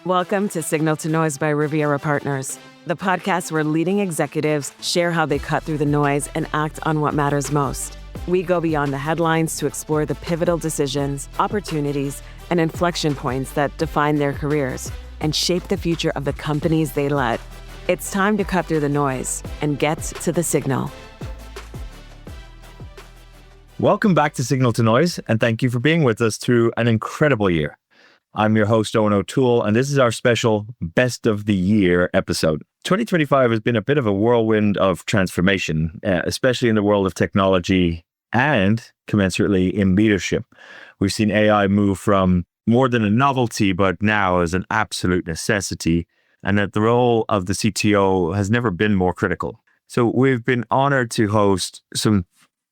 Welcome to Signal to Noise by Riviera Partners, the podcast where leading executives share how they cut through the noise and act on what matters most. We go beyond the headlines to explore the pivotal decisions, opportunities, and inflection points that define their careers and shape the future of the companies they led. It's time to cut through the noise and get to the signal. Welcome back to Signal to Noise, and thank you for being with us through an incredible year. I'm your host, Owen O'Toole, and this is our special Best of the Year episode. 2025 has been a bit of a whirlwind of transformation, especially in the world of technology and commensurately in leadership. We've seen AI move from more than a novelty, but now as an absolute necessity, and that the role of the CTO has never been more critical. So we've been honored to host some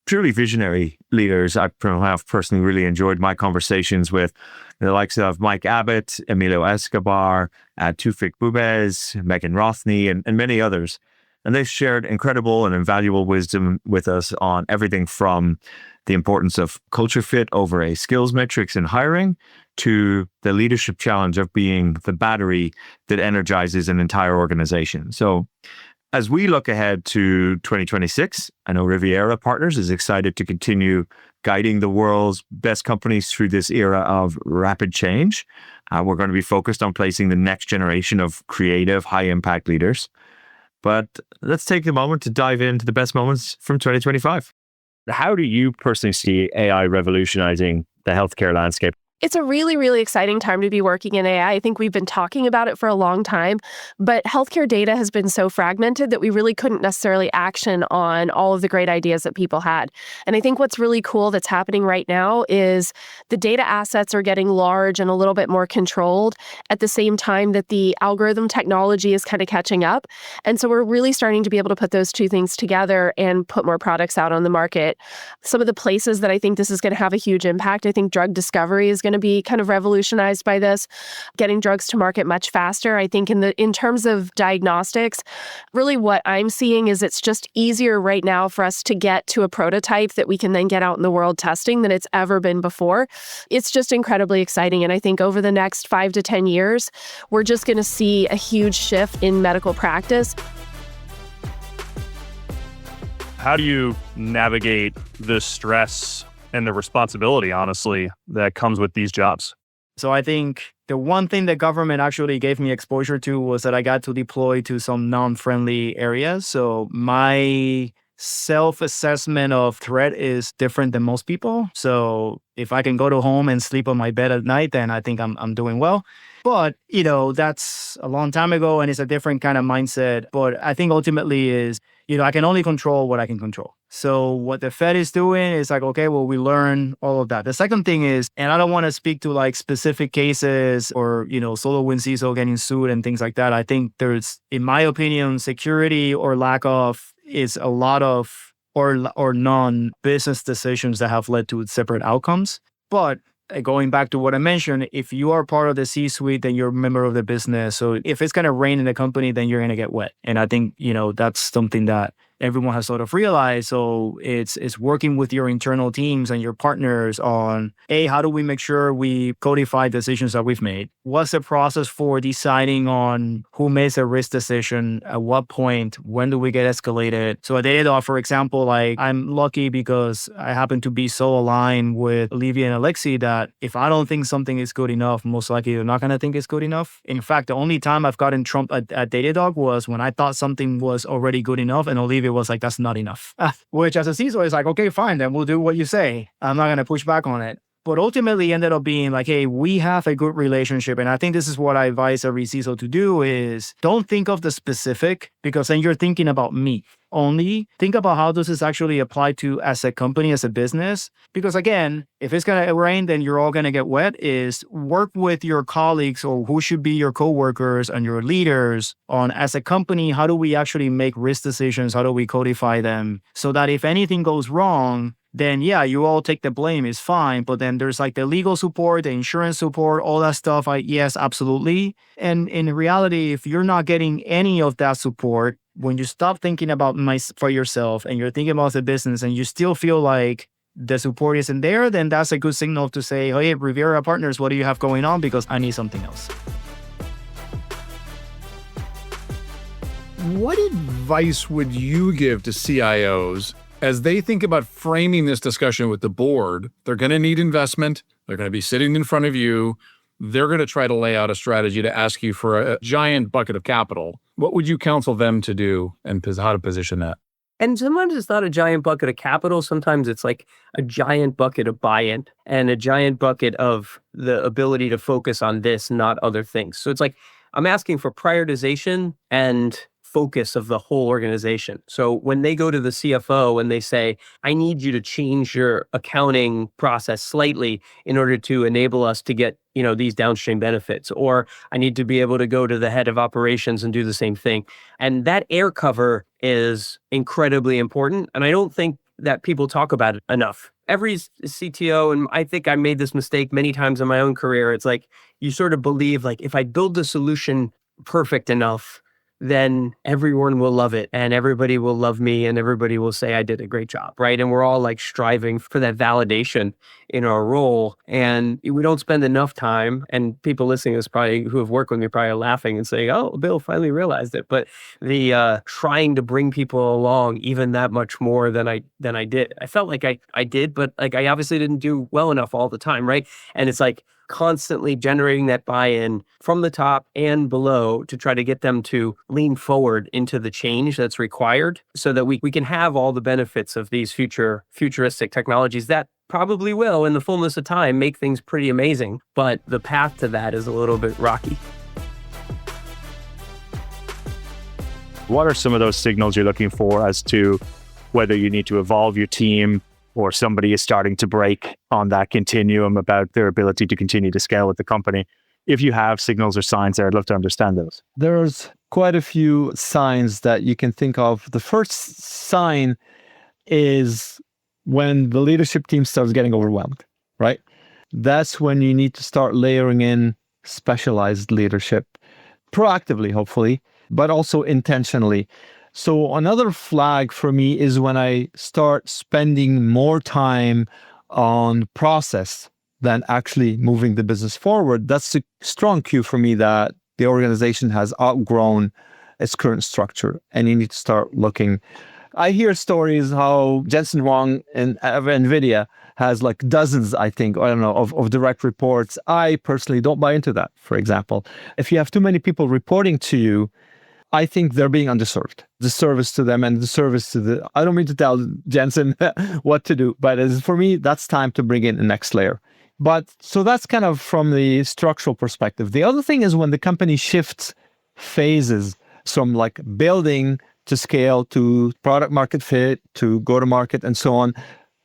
truly visionary leaders. I have personally really enjoyed my conversations with the likes of Mike Abbott, Emilio Escobar, Tufik Bubez, Megan Rothney, and many others. And they've shared incredible and invaluable wisdom with us on everything from the importance of culture fit over a skills metrics in hiring to the leadership challenge of being the battery that energizes an entire organization. So as we look ahead to 2026, I know Riviera Partners is excited to continue guiding the world's best companies through this era of rapid change. We're going to be focused on placing the next generation of creative, high-impact leaders. But let's take a moment to dive into the best moments from 2025. How do you personally see AI revolutionizing the healthcare landscape? It's a really, really exciting time to be working in AI. I think we've been talking about it for a long time, but healthcare data has been so fragmented that we really couldn't necessarily action on all of the great ideas that people had. And I think what's really cool that's happening right now is the data assets are getting large and a little bit more controlled at the same time that the algorithm technology is kind of catching up. And so we're really starting to be able to put those two things together and put more products out on the market. Some of the places that I think this is going to have a huge impact, I think drug discovery is going to be kind of revolutionized by this, getting drugs to market much faster. I think in terms of diagnostics, really what I'm seeing is it's just easier right now for us to get to a prototype that we can then get out in the world testing than it's ever been before. It's just incredibly exciting. And I think over the next 5 to 10 years, we're just going to see a huge shift in medical practice. How do you navigate the stress and the responsibility, honestly, that comes with these jobs? So I think the one thing the government actually gave me exposure to was that I got to deploy to some non-friendly areas. So my self-assessment of threat is different than most people. So if I can go to home and sleep on my bed at night, then I think I'm doing well. But, that's a long time ago and it's a different kind of mindset. But I think ultimately is, I can only control what I can control. So what the Fed is doing is like, okay, well, we learn all of that. The second thing is, and I don't want to speak to like specific cases or, SolarWinds CISO getting sued and things like that. I think there's, in my opinion, security or lack of is a lot of or non-business decisions that have led to separate outcomes. But going back to what I mentioned, if you are part of the C-suite, then you're a member of the business. So if it's going to rain in the company, then you're going to get wet. And I think, that's something that everyone has sort of realized. So it's working with your internal teams and your partners on, how do we make sure we codify decisions that we've made? What's the process for deciding on who makes a risk decision, at what point, when do we get escalated? So at Datadog, for example, like I'm lucky because I happen to be so aligned with Olivia and Alexi that if I don't think something is good enough, most likely they're not going to think it's good enough. In fact, the only time I've gotten trumped at Datadog was when I thought something was already good enough and Olivia was like, that's not enough. Which as a CISO is like, okay, fine, then we'll do what you say. I'm not going to push back on it. But ultimately ended up being like, hey, we have a good relationship. And I think this is what I advise every CISO to do is don't think of the specific because then you're thinking about me. Only think about how does this actually apply to as a company, as a business. Because again, if it's going to rain, then you're all going to get wet. Is work with your colleagues or who should be your coworkers and your leaders on as a company, how do we actually make risk decisions? How do we codify them so that if anything goes wrong, then yeah, you all take the blame, is fine. But then there's like the legal support, the insurance support, all that stuff. Yes, absolutely. And in reality, if you're not getting any of that support, when you stop thinking about for yourself and you're thinking about the business and you still feel like the support isn't there, then that's a good signal to say, hey, Riviera Partners, what do you have going on? Because I need something else. What advice would you give to CIOs as they think about framing this discussion with the board? They're going to need investment. They're going to be sitting in front of you. They're going to try to lay out a strategy to ask you for a giant bucket of capital. What would you counsel them to do and how to position that? And sometimes it's not a giant bucket of capital. Sometimes it's like a giant bucket of buy-in and a giant bucket of the ability to focus on this, not other things. So it's like I'm asking for prioritization and focus of the whole organization. So when they go to the CFO and they say, I need you to change your accounting process slightly in order to enable us to get, these downstream benefits, or I need to be able to go to the head of operations and do the same thing. And that air cover is incredibly important. And I don't think that people talk about it enough. Every CTO, and I think I made this mistake many times in my own career, it's like you sort of believe like if I build the solution perfect enough, then everyone will love it and everybody will love me and everybody will say I did a great job, right? And we're all like striving for that validation in our role. And we don't spend enough time, and people listening to this probably who have worked with me probably are laughing and saying, oh, Bill finally realized it. But the trying to bring people along even that much more than I did. I felt like I did, but like I obviously didn't do well enough all the time, right? And it's like constantly generating that buy-in from the top and below to try to get them to lean forward into the change that's required so that we can have all the benefits of these futuristic technologies that probably will, in the fullness of time, make things pretty amazing. But the path to that is a little bit rocky. What are some of those signals you're looking for as to whether you need to evolve your team or somebody is starting to break on that continuum about their ability to continue to scale with the company? If you have signals or signs there, I'd love to understand those. There's quite a few signs that you can think of. The first sign is when the leadership team starts getting overwhelmed, right? That's when you need to start layering in specialized leadership, proactively, hopefully, but also intentionally. So another flag for me is when I start spending more time on process than actually moving the business forward. That's a strong cue for me that the organization has outgrown its current structure and you need to start looking. I hear stories how Jensen Huang of NVIDIA has like dozens, I think, of direct reports. I personally don't buy into that, for example. If you have too many people reporting to you, I think they're being underserved. The service to them and the service to I don't mean to tell Jensen what to do, but for me, that's time to bring in the next layer. But so that's kind of from the structural perspective. The other thing is when the company shifts phases from like building to scale to product market fit to go to market and so on.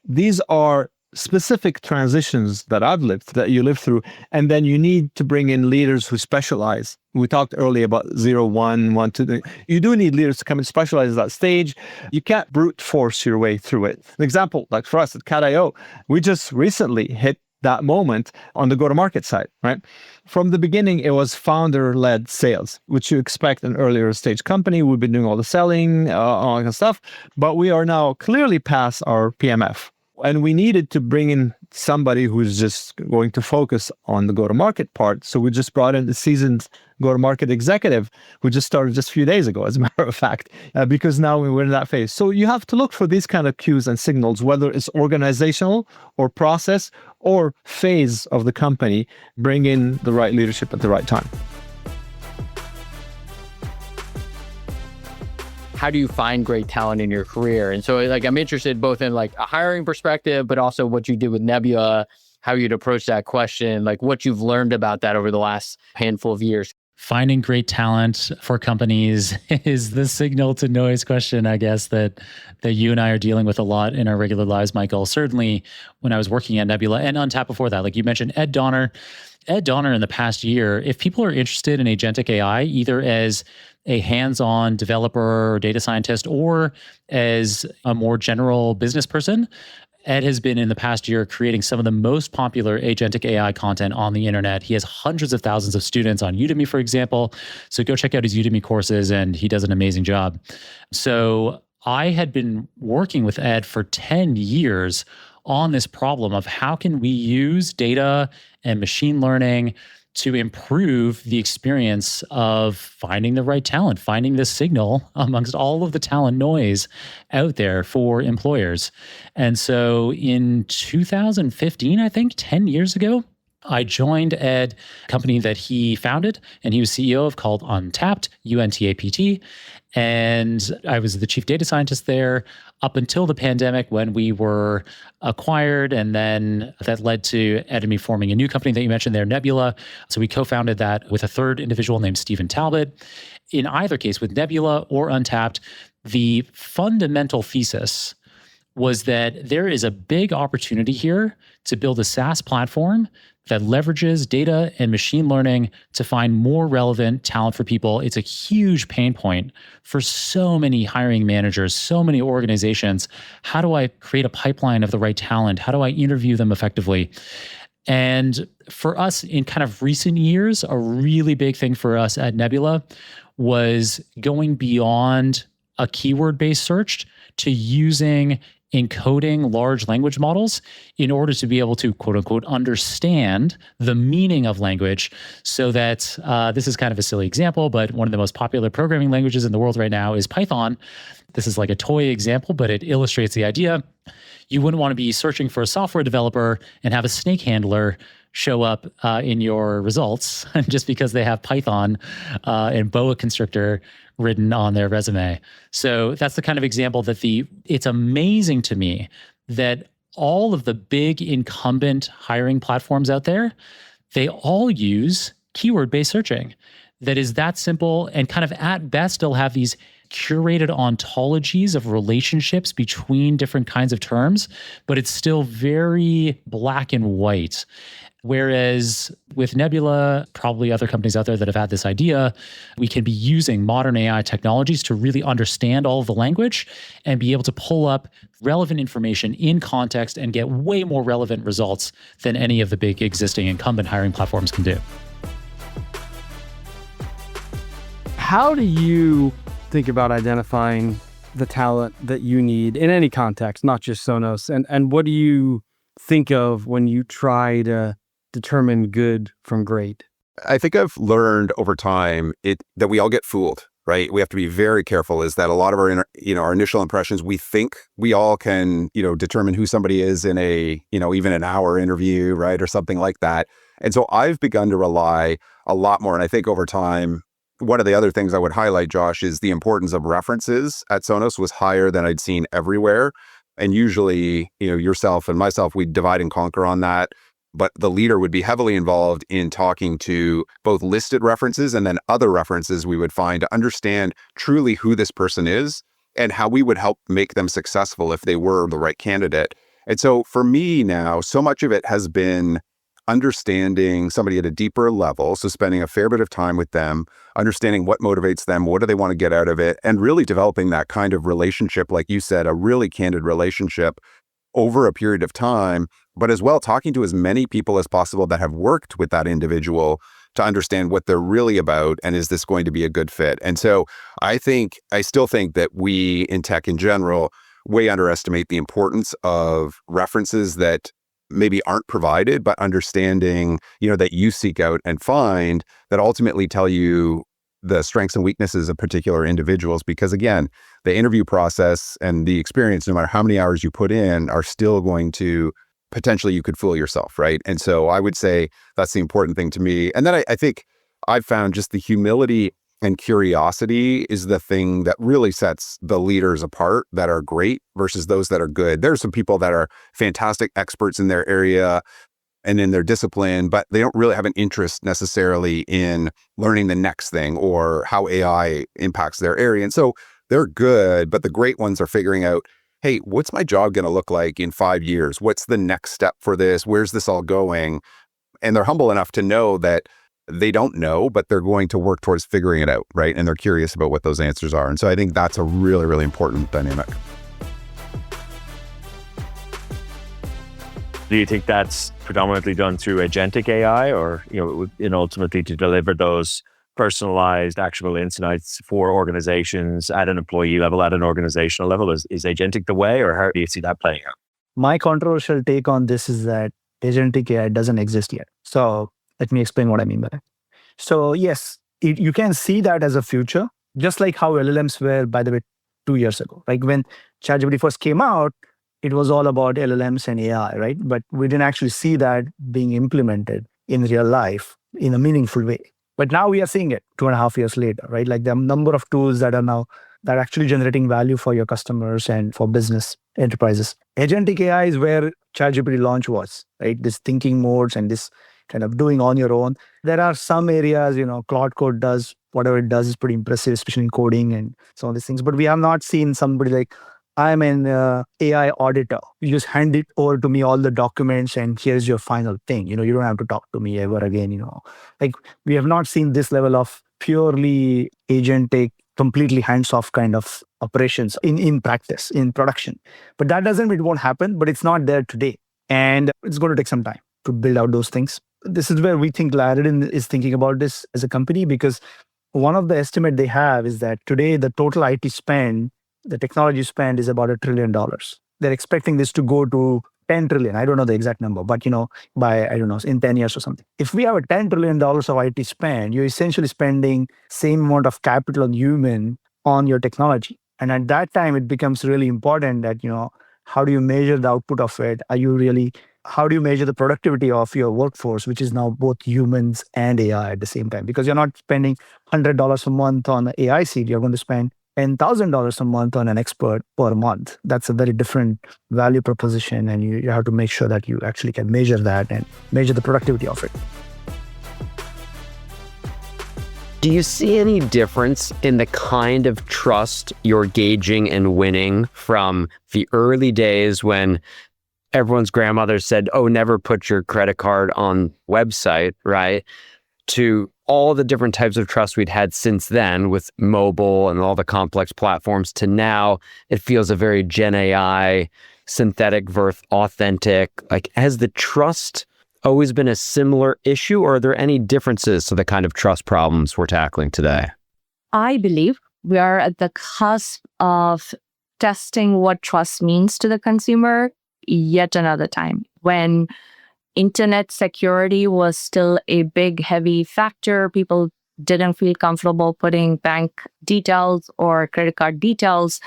These are specific transitions that I've lived, that you live through. And then you need to bring in leaders who specialize. We talked earlier about 0, 1, 1, 2. You do need leaders to come and specialize at that stage. You can't brute force your way through it. An example, like for us at Cat.io, we just recently hit that moment on the go-to-market side, right? From the beginning, it was founder-led sales, which you expect an earlier stage company. We've been doing all the selling, all that kind of stuff, but we are now clearly past our PMF. And we needed to bring in somebody who's just going to focus on the go-to-market part. So we just brought in the seasoned go-to-market executive who just started just a few days ago, as a matter of fact, because now we're in that phase. So you have to look for these kind of cues and signals, whether it's organizational or process or phase of the company, bring in the right leadership at the right time. How do you find great talent in your career? And so like, I'm interested both in like a hiring perspective, but also what you did with Nebula, how you'd approach that question, like what you've learned about that over the last handful of years. Finding great talent for companies is the signal to noise question, I guess, that you and I are dealing with a lot in our regular lives, Michael. Certainly when I was working at Nebula and Untap before that, like you mentioned, Ed Donner in the past year, if people are interested in agentic AI, either as a hands-on developer or data scientist or as a more general business person, Ed has been in the past year creating some of the most popular agentic AI content on the internet. He has hundreds of thousands of students on Udemy, for example. So go check out his Udemy courses and he does an amazing job. So I had been working with Ed for 10 years on this problem of how can we use data and machine learning to improve the experience of finding the right talent, finding the signal amongst all of the talent noise out there for employers. And so in 2015, I think 10 years ago, I joined a company that he founded and he was CEO of called Untapped, UNTAPT. And I was the chief data scientist there up until the pandemic when we were acquired. And then that led to Ed and me forming a new company that you mentioned there, Nebula. So we co-founded that with a third individual named Stephen Talbot. In either case, with Nebula or Untapped, the fundamental thesis was that there is a big opportunity here to build a SaaS platform that leverages data and machine learning to find more relevant talent for people. It's a huge pain point for so many hiring managers, so many organizations. How do I create a pipeline of the right talent? How do I interview them effectively? And for us in kind of recent years, a really big thing for us at Nebula was going beyond a keyword-based search to using encoding large language models in order to be able to, quote unquote, understand the meaning of language so that this is kind of a silly example, but one of the most popular programming languages in the world right now is Python. This is like a toy example, but it illustrates the idea. You wouldn't want to be searching for a software developer and have a snake handler show up in your results just because they have Python and boa constrictor written on their resume. So that's the kind of example that it's amazing to me that all of the big incumbent hiring platforms out there, they all use keyword-based searching. That is that simple and kind of at best they'll have these curated ontologies of relationships between different kinds of terms, but it's still very black and white. Whereas with Nebula, probably other companies out there that have had this idea, we can be using modern AI technologies to really understand all of the language and be able to pull up relevant information in context and get way more relevant results than any of the big existing incumbent hiring platforms can do. How do you think about identifying the talent that you need in any context, not just Sonos? And what do you think of when you try to determine good from great? I think I've learned over time that we all get fooled, right? We have to be very careful is that a lot of our our initial impressions, we think we all can, determine who somebody is in a, even an hour interview, right? Or something like that. And so I've begun to rely a lot more. And I think over time, one of the other things I would highlight, Josh, is the importance of references at Sonos was higher than I'd seen everywhere. And usually, yourself and myself, we'd divide and conquer on that. But the leader would be heavily involved in talking to both listed references and then other references we would find to understand truly who this person is and how we would help make them successful if they were the right candidate. And so for me now, so much of it has been understanding somebody at a deeper level. So spending a fair bit of time with them, understanding what motivates them, what do they want to get out of it, and really developing that kind of relationship, like you said, a really candid relationship over a period of time, but as well talking to as many people as possible that have worked with that individual to understand what they're really about and is this going to be a good fit. And so I still think that we in tech in general way underestimate the importance of references that maybe aren't provided, but understanding, that you seek out and find that ultimately tell you the strengths and weaknesses of particular individuals. Because again, the interview process and the experience, no matter how many hours you put in, are still going to potentially, you could fool yourself, right? And so I would say that's the important thing to me. And then I think I've found just the humility and curiosity is the thing that really sets the leaders apart that are great versus those that are good. There's some people that are fantastic experts in their area and in their discipline, but they don't really have an interest necessarily in learning the next thing or how AI impacts their area. And so they're good, but the great ones are figuring out, hey, what's my job going to look like in 5 years? What's the next step for this? Where's this all going? And they're humble enough to know that they don't know, but they're going to work towards figuring it out, right? And they're curious about what those answers are. And so I think that's a really, really important dynamic. Do you think that's predominantly done through agentic AI or, ultimately to deliver those personalized, actionable insights for organizations at an employee level, at an organizational level? Is agentic the way, or how do you see that playing out? My controversial take on this is that agentic AI doesn't exist yet. So Let me explain what I mean by that. So yes, you can see that as a future, just like how LLMs were, by the way, 2 years ago. Like when ChatGPT first came out, it was all about LLMs and AI, right? But we didn't actually see that being implemented in real life in a meaningful way. But now we are seeing it 2.5 years later, right? Like the number of tools that are actually generating value for your customers and for business enterprises. Agentic AI is where ChatGPT launch was, right? This thinking modes and this kind of doing on your own. There are some areas, Claude Code does whatever it does is pretty impressive, especially in coding and some of these things. But we have not seen somebody like, I'm an AI auditor. You just hand it over to me, all the documents, and here's your final thing. You don't have to talk to me ever again. Like we have not seen this level of purely agentic, completely hands-off kind of operations in practice, in production. But that doesn't mean it won't happen, but it's not there today. And it's going to take some time to build out those things. This is where we think Laridin is thinking about this as a company, because one of the estimate they have is that today the total IT spend, the technology spend is about $1 trillion. They're expecting this to go to 10 trillion. I don't know the exact number, but by, I don't know, in 10 years or something. If we have a $10 trillion of IT spend, you're essentially spending same amount of capital and human on your technology. And at that time, it becomes really important that, how do you measure the output of it? How do you measure the productivity of your workforce, which is now both humans and AI at the same time? Because you're not spending $100 a month on an AI seat, you're going to spend $10,000 a month on an expert per month. That's a very different value proposition, and you have to make sure that you actually can measure that and measure the productivity of it. Do you see any difference in the kind of trust you're gauging and winning from the early days when everyone's grandmother said, oh, never put your credit card on website, right? To all the different types of trust we'd had since then with mobile and all the complex platforms to now it feels a very Gen AI, synthetic versus authentic. Like, has the trust always been a similar issue, or are there any differences to the kind of trust problems we're tackling today? I believe we are at the cusp of testing what trust means to the consumer yet another time, when internet security was still a big, heavy factor. People didn't feel comfortable putting bank details or credit card details.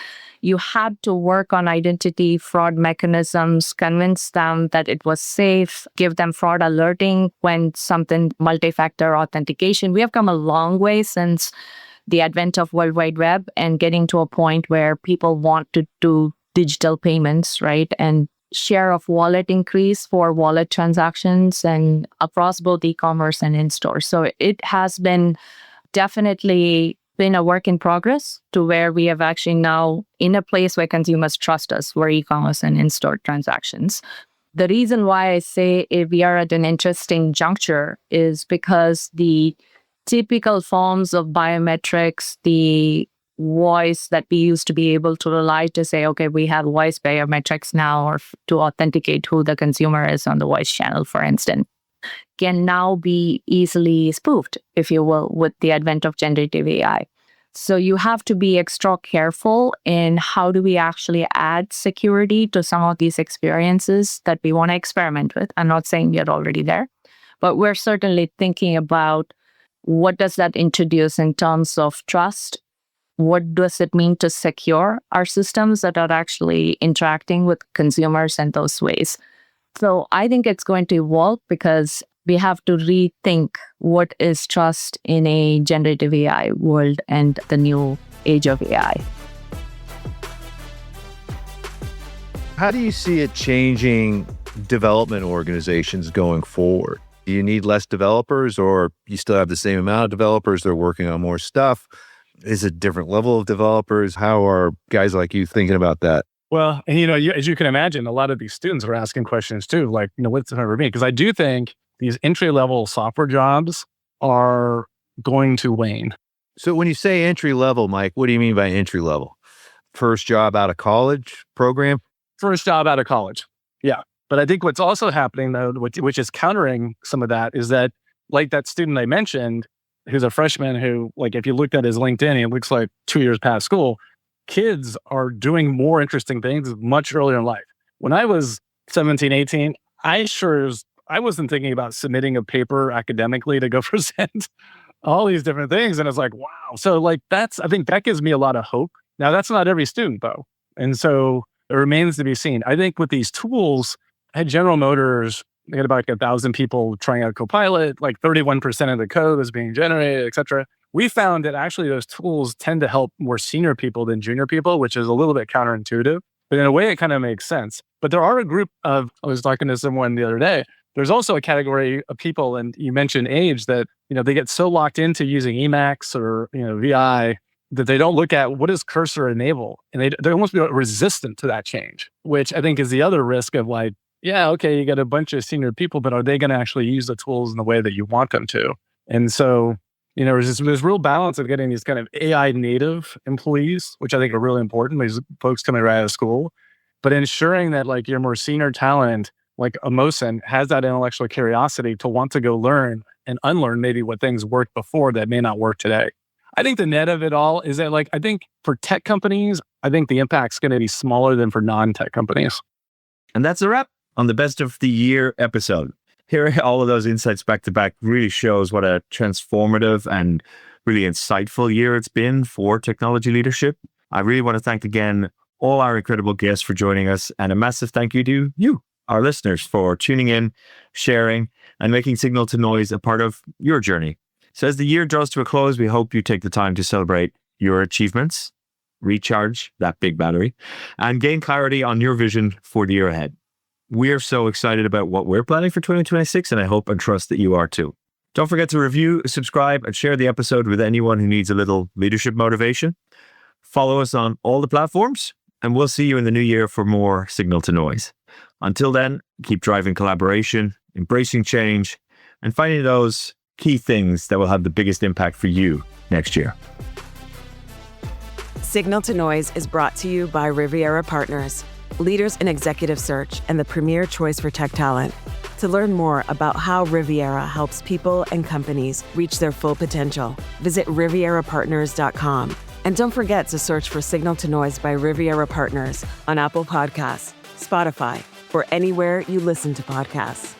You had to work on identity fraud mechanisms, convince them that it was safe, give them fraud alerting when something multi-factor authentication. We have come a long way since the advent of World Wide Web and getting to a point where people want to do digital payments, right? And share of wallet increase for wallet transactions and across both e-commerce and in-store. So it has been definitely been a work in progress to where we have actually now in a place where consumers trust us for e-commerce and in-store transactions. The reason why I say we are at an interesting juncture is because the typical forms of biometrics, the voice that we used to be able to rely to say, okay, we have voice biometrics now, or to authenticate who the consumer is on the voice channel, for instance, can now be easily spoofed, if you will, with the advent of generative AI. So you have to be extra careful in how do we actually add security to some of these experiences that we want to experiment with. I'm not saying you're already there, but we're certainly thinking about what does that introduce in terms of trust. What does it mean to secure our systems that are actually interacting with consumers in those ways? So I think it's going to evolve because we have to rethink what is trust in a generative AI world and the new age of AI. How do you see it changing development organizations going forward? Do you need less developers, or you still have the same amount of developers? They're working on more stuff. Is it a different level of developers? How are guys like you thinking about that? Well, and as you can imagine, a lot of these students are asking questions too, like, what's it for me? Because I do think these entry-level software jobs are going to wane. So when you say entry level, Mike, what do you mean by entry level? First job out of college program? First job out of college. Yeah. But I think what's also happening though, which is countering some of that, is that like that student I mentioned, who's a freshman who, like, if you looked at his LinkedIn, it looks like 2 years past school. Kids are doing more interesting things much earlier in life. When I was 17, 18, I sure as I wasn't thinking about submitting a paper academically to go present all these different things. And it's like, wow. So like I think that gives me a lot of hope. Now that's not every student though. And so it remains to be seen. I think with these tools, I had General Motors, they had about 1,000 people trying out Copilot, like 31% of the code was being generated, et cetera. We found that actually those tools tend to help more senior people than junior people, which is a little bit counterintuitive, but in a way it kind of makes sense. But there are a group of, I was talking to someone the other day, there's also a category of people, and you mentioned age, that, they get so locked into using Emacs or, VI that they don't look at what does cursor enable. And they almost be resistant to that change, which I think is the other risk of like, yeah, okay, you got a bunch of senior people, but are they going to actually use the tools in the way that you want them to? And so, there's real balance of getting these kind of AI native employees, which I think are really important, these folks coming right out of school, but ensuring that like your more senior talent, like Amosen, has that intellectual curiosity to want to go learn and unlearn maybe what things worked before that may not work today. I think the net of it all is that I think for tech companies, I think the impact's going to be smaller than for non-tech companies. And that's a wrap on the Best of the Year episode. Hearing all of those insights back to back really shows what a transformative and really insightful year it's been for technology leadership. I really want to thank again all our incredible guests for joining us, and a massive thank you to you, our listeners, for tuning in, sharing, and making Signal to Noise a part of your journey. So as the year draws to a close, we hope you take the time to celebrate your achievements, recharge that big battery, and gain clarity on your vision for the year ahead. We're so excited about what we're planning for 2026, and I hope and trust that you are too. Don't forget to review, subscribe, and share the episode with anyone who needs a little leadership motivation. Follow us on all the platforms, and we'll see you in the new year for more Signal to Noise. Until then, keep driving collaboration, embracing change, and finding those key things that will have the biggest impact for you next year. Signal to Noise is brought to you by Riviera Partners, leaders in executive search and the premier choice for tech talent. To learn more about how Riviera helps people and companies reach their full potential, visit rivierapartners.com. And don't forget to search for Signal to Noise by Riviera Partners on Apple Podcasts, Spotify, or anywhere you listen to podcasts.